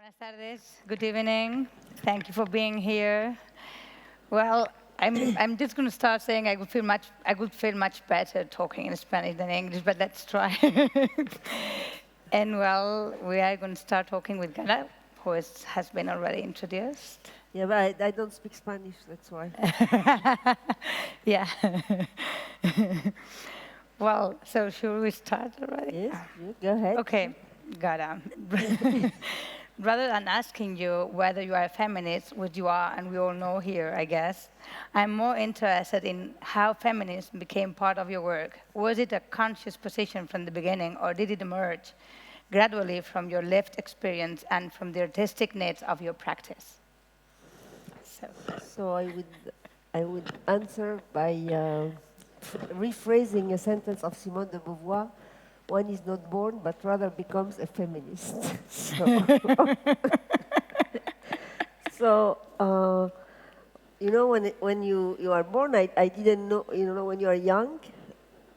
Buenas tardes. Good evening. Thank you for being here. Well, I'm just going to start saying I would feel much better talking in Spanish than English, but let's try. And well, we are going to start talking with Ghada, who has been already introduced. Yeah, but I don't speak Spanish, that's why. Yeah. Well, so should we start already? Yes, you go ahead. Okay, Ghada. Rather than asking you whether you are a feminist, which you are, and we all know here, I guess, I'm more interested in how feminism became part of your work. Was it a conscious position from the beginning, or did it emerge gradually from your lived experience and from the artistic needs of your practice? So I would answer by rephrasing a sentence of Simone de Beauvoir. One is not born, but rather becomes a feminist. So, you know, when you are born, I didn't know, when you are young,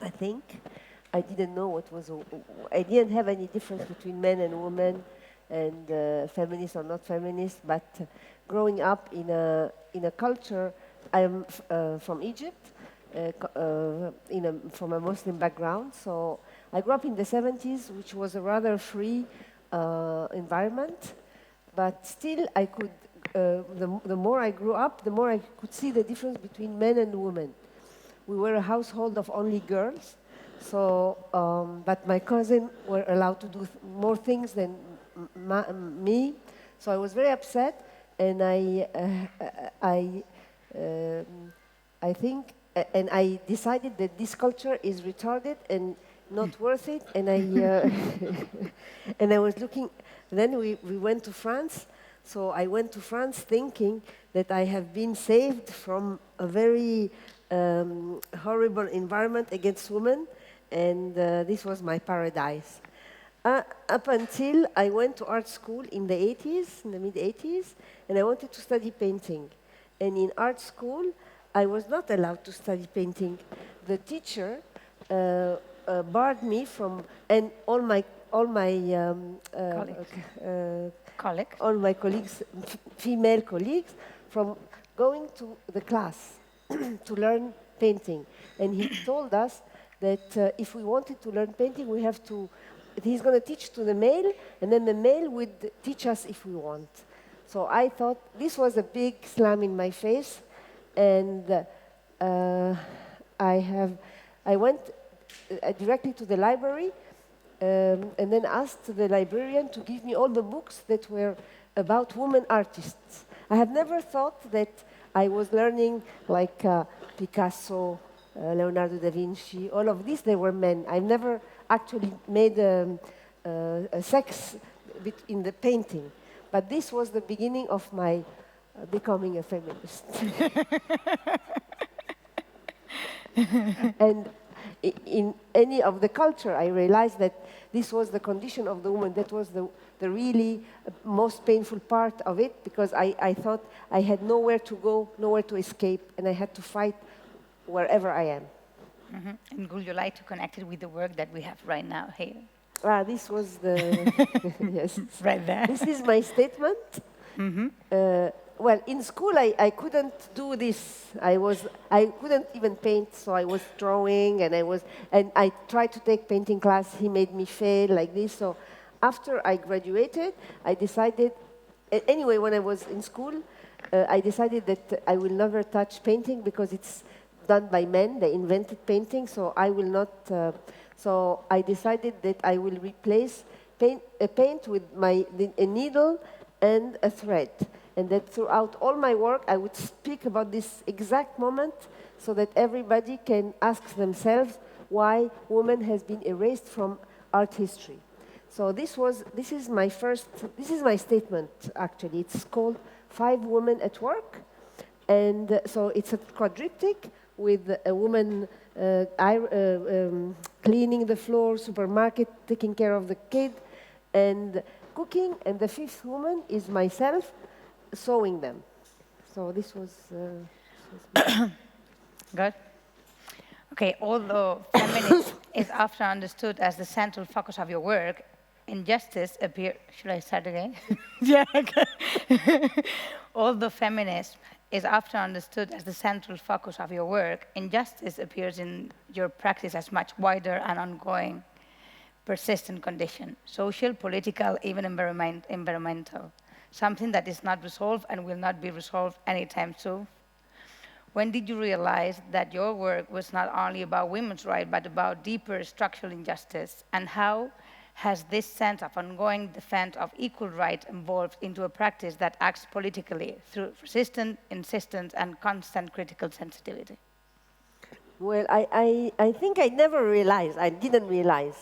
I think, I didn't know what was, I didn't have any difference between men and women and feminist or not feminist, but growing up in a culture, I'm from Egypt, from a Muslim background, so I grew up in the 70s, which was a rather free environment, but still I could, the more I grew up, the more I could see the difference between men and women. We were a household of only girls, so, but my cousin were allowed to do more things than me, so I was very upset, and I think, and I decided that this culture is retarded and not worth it, and and I was looking. Then we went to France. So I went to France thinking that I have been saved from a very horrible environment against women, and this was my paradise. Up until I went to art school in the 80s, in the mid-80s, and I wanted to study painting. And in art school, I was not allowed to study painting. The teacher barred me from, and all my colleagues, female colleagues, from going to the class to learn painting. And he told us that if we wanted to learn painting, we have to. He's going to teach to the male, and then the male would teach us if we want. So I thought this was a big slam in my face, and I went directly to the library and then asked the librarian to give me all the books that were about women artists. I had never thought that I was learning like Picasso, Leonardo da Vinci, all of these, they were men. I've never actually made a sex in the painting. But this was the beginning of my becoming a feminist. And in any of the culture, I realized that this was the condition of the woman. That was the really most painful part of it, because I thought I had nowhere to go, nowhere to escape, and I had to fight wherever I am. Mm-hmm. And would you like to connect it with the work that we have right now here? This was the, yes. Right there. This is my statement. Mm-hmm. Well, in school, I couldn't do this. I couldn't even paint, so I was drawing, and I tried to take painting class. He made me fail like this. So after I graduated, I decided, anyway, when I was in school, I decided that I will never touch painting because it's done by men. They invented painting, so I will not. So I decided that I will replace paint with a needle and a thread, and that throughout all my work I would speak about this exact moment so that everybody can ask themselves why woman has been erased from art history. So this is my statement actually. It's called 5 Women at Work, and so it's a quadriptych with a woman cleaning the floor, supermarket, taking care of the kid, and cooking, and the 5th woman is myself, sewing them. So this was Good. Okay, although feminism is often understood as the central focus of your work, injustice appear. Should I start again? Yeah. Okay. Although feminism is often understood as the central focus of your work, injustice appears in your practice as much wider and ongoing, persistent condition, social, political, even environmental, something that is not resolved and will not be resolved anytime soon. When did you realize that your work was not only about women's rights, but about deeper structural injustice? And how has this sense of ongoing defense of equal rights evolved into a practice that acts politically through persistent insistence and constant critical sensitivity? Well, I think I never realized, I didn't realize.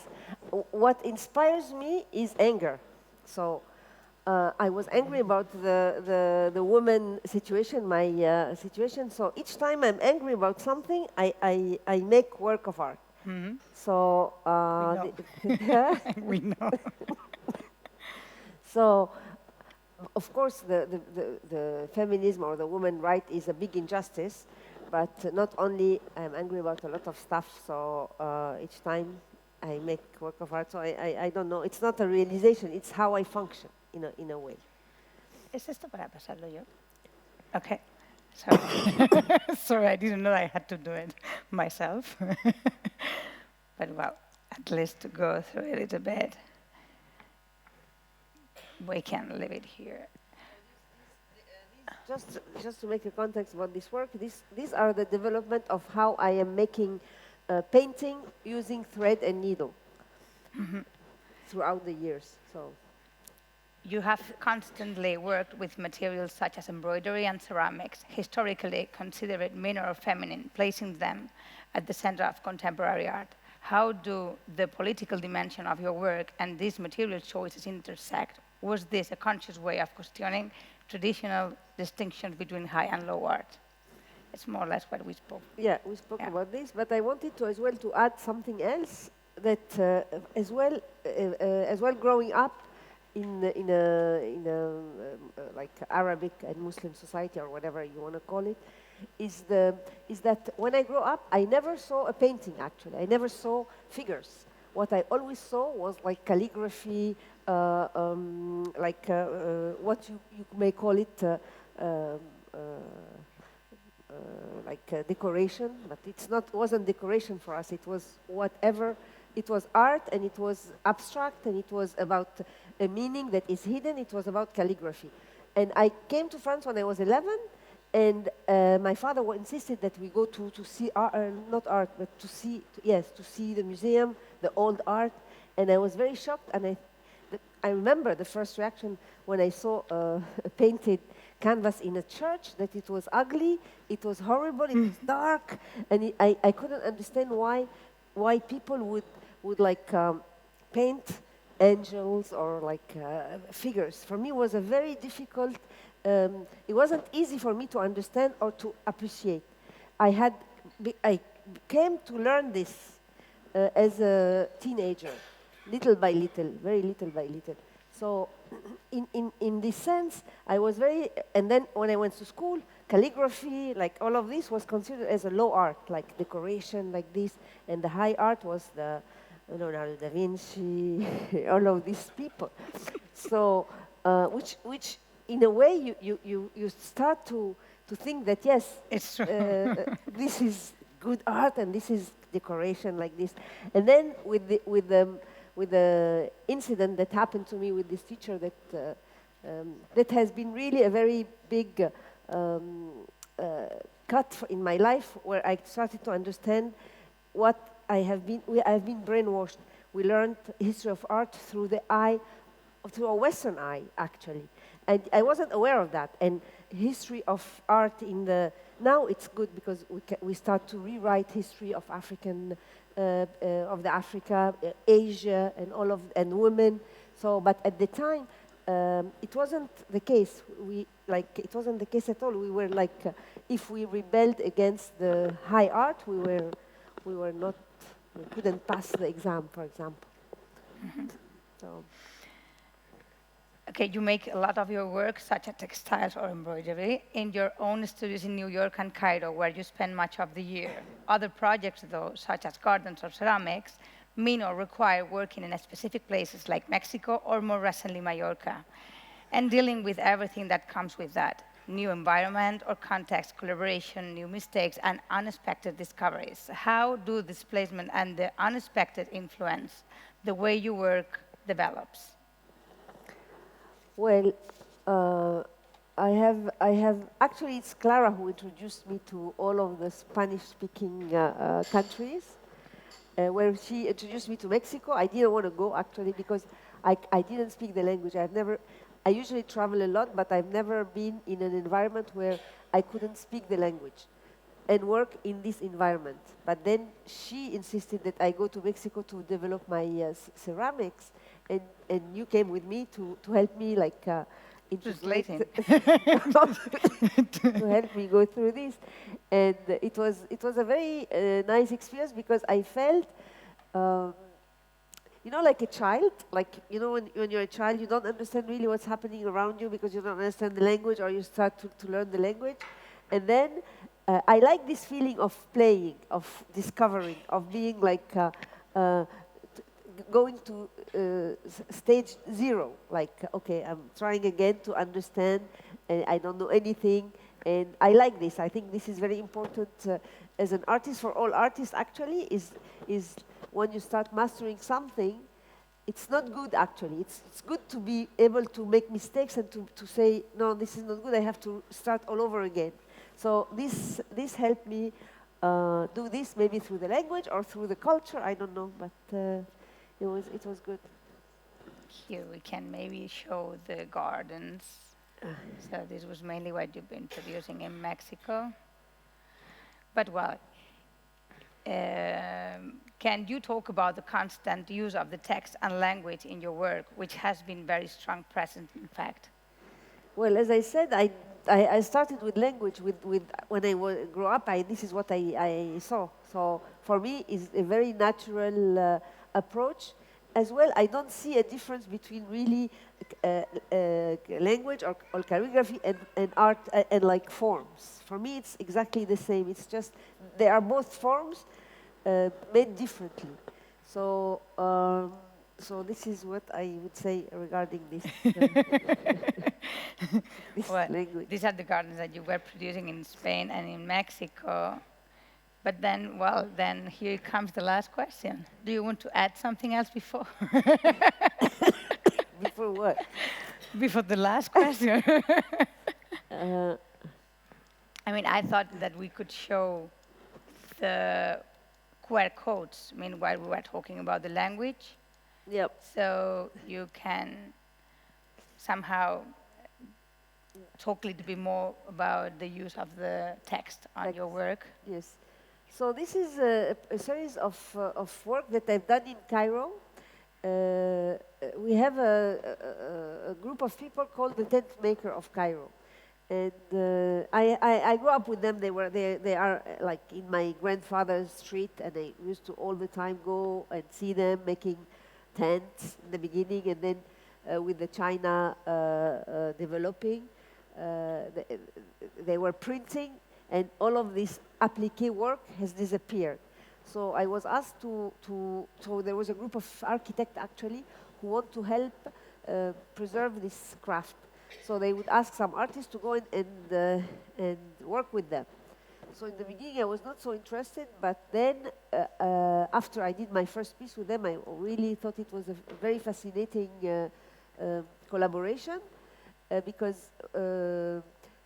What inspires me is anger. So I was angry about the woman situation, my situation. So each time I'm angry about something, I make work of art. Mm-hmm. So We know. So of course the feminism or the woman right is a big injustice, but not only I'm angry about a lot of stuff. So each time I make work of art. So I don't know. It's not a realization. It's how I function in a way. ¿Es esto para pasarlo yo? Okay. Sorry. Sorry, I didn't know I had to do it myself. But well, at least to go through it a little bit, we can leave it here. Just to make a context about this work, these are the development of how I am making painting using thread and needle throughout the years. So. You have constantly worked with materials such as embroidery and ceramics, historically considered minor or feminine, placing them at the center of contemporary art. How do the political dimension of your work and these material choices intersect? Was this a conscious way of questioning traditional distinctions between high and low art? It's more or less what we spoke. Yeah, we spoke about this, but I wanted to as well to add something else that as well growing up in a like Arabic and Muslim society or whatever you want to call it, is that when I grew up, I never saw a painting actually. I never saw figures. What I always saw was like calligraphy, like what you may call it like decoration, but wasn't decoration for us. It was whatever. It was art, and it was abstract, and it was about a meaning that is hidden. It was about calligraphy. And I came to France when I was 11, and my father insisted that we go to see art, not art, but to see the museum, the old art. And I was very shocked, and I remember the first reaction when I saw a painted canvas in a church, that it was ugly, it was horrible, it was dark, and I couldn't understand why people would like paint angels or like figures. For me, it was a very difficult. It wasn't easy for me to understand or to appreciate. I came to learn this as a teenager, little by little, very little by little. So, in this sense, I was very. And then when I went to school, calligraphy, like all of this, was considered as a low art, like decoration, like this, and the high art was the Leonardo da Vinci, all of these people. So, which in a way you start to think that yes, it's true. This is good art and this is decoration like this. And then with the incident that happened to me with this teacher that has been really a very big cut in my life, where I started to understand what I have been brainwashed. We learned history of art through through a Western eye, actually. And I wasn't aware of that. And history of art now it's good because we start to rewrite history of of the Africa, Asia, and women. So, but at the time, it wasn't the case. It wasn't the case at all. We were like, if we rebelled against the high art, we couldn't pass the exam, for example. Mm-hmm. So. Okay, you make a lot of your work, such as textiles or embroidery, in your own studios in New York and Cairo, where you spend much of the year. Other projects, though, such as gardens or ceramics, mean or require working in a specific places like Mexico or more recently Mallorca, and dealing with everything that comes with that, new environment or context, collaboration, new mistakes, and unexpected discoveries. How do displacement and the unexpected influence the way you work develops? Well, actually, it's Clara who introduced me to all of the Spanish-speaking countries. Where she introduced me to Mexico, I didn't want to go actually because I didn't speak the language. I usually travel a lot, but I've never been in an environment where I couldn't speak the language and work in this environment. But then she insisted that I go to Mexico to develop my ceramics, and you came with me to help me Translating. to help me go through this. And it was a very nice experience because I felt, like a child, when you're a child, you don't understand really what's happening around you because you don't understand the language or you start to learn the language. And then I like this feeling of playing, of discovering, of being going to stage zero, okay, I'm trying again to understand, and I don't know anything, and I like this. I think this is very important as an artist, for all artists actually, is when you start mastering something, it's not good actually. It's good to be able to make mistakes and to say, no, this is not good, I have to start all over again. So this helped me do this maybe through the language or through the culture, I don't know, but it was good. Here we can maybe show the gardens. So this was mainly what you've been producing in Mexico. But well, can you talk about the constant use of the text and language in your work, which has been very strong present, in fact? Well, as I said, I started with language. When I grew up, this is what I saw. So for me, it's a very natural approach. As well, I don't see a difference between really language or calligraphy and art and like forms. For me, it's exactly the same. It's just they are both forms made differently. So this is what I would say regarding this, this language. These are the gardens that you were producing in Spain and in Mexico. But then, well, then here comes the last question. Do you want to add something else before? Before what? Before the last question. I mean, I thought that we could show the QR codes, while we were talking about the language. Yep. So you can somehow talk a little bit more about the use of the text on your work. Yes. So this is a series of work that I've done in Cairo. We have a group of people called the Tent Maker of Cairo. And I grew up with them. They are like in my grandfather's street, and I used to all the time go and see them making tents in the beginning, and then with the China developing, they were printing, and all of this appliqué work has disappeared. So I was asked so there was a group of architects actually who want to help preserve this craft. So they would ask some artists to go and work with them. So in the beginning I was not so interested, but then after I did my first piece with them, I really thought it was a very fascinating collaboration because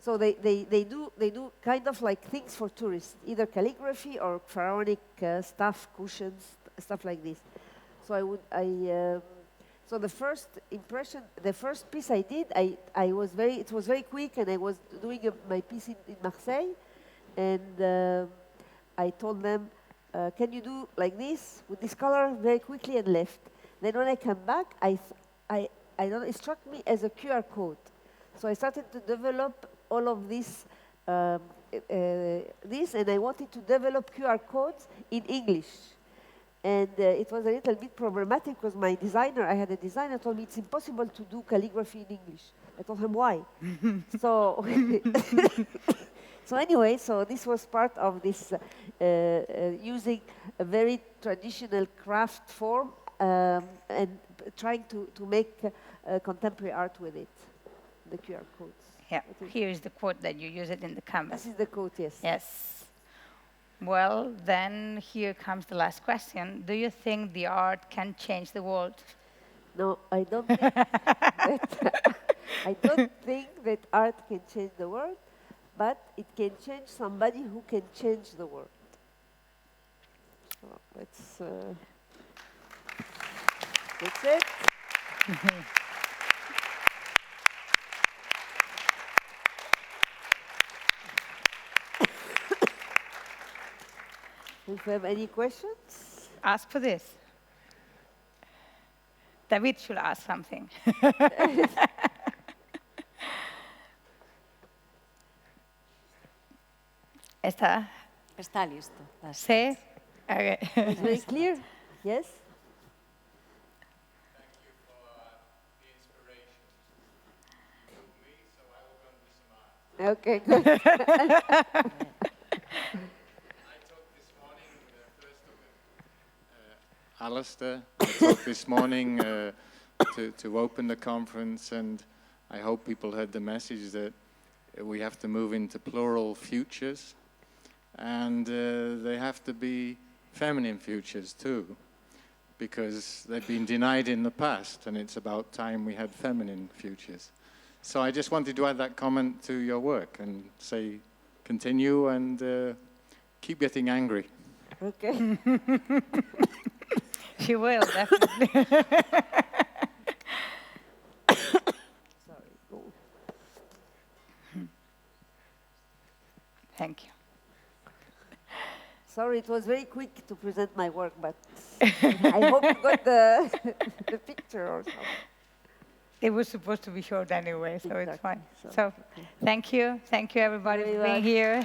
so they do kind of like things for tourists, either calligraphy or pharaonic stuff, cushions, stuff like this. So so the first impression, the first piece I did, it was very quick, and I was doing my piece in Marseille, and I told them, can you do like this with this color very quickly, and left. Then when I came back, I don't know, it struck me as a QR code. So I started to develop all of this, and I wanted to develop QR codes in English. And it was a little bit problematic because I had a designer, told me it's impossible to do calligraphy in English. I told him why. So anyway, so this was part of this using a very traditional craft form and trying to make contemporary art with it, the QR codes. Yeah, here is the quote that you use it in the canvas. This is the quote, yes. Yes. Well, then here comes the last question. Do you think the art can change the world? No, I don't think that I don't think that art can change the world, but it can change somebody who can change the world. So that's it. If you have any questions? Ask for this. David should ask something. ¿Está? Está listo. Sí? Okay. It's very clear? Yes? Okay, good. I talked this morning, first of Alistair. I talked this morning to open the conference, and I hope people heard the message that we have to move into plural futures, and they have to be feminine futures too, because they've been denied in the past, and it's about time we had feminine futures. So I just wanted to add that comment to your work and say, continue and keep getting angry. Okay. She will, definitely. Sorry. Go. Thank you. Sorry, it was very quick to present my work, but I hope you got the picture or something. It was supposed to be short anyway, so Exactly. it's fine. So, So, thank you. Thank you, everybody, Very for being here.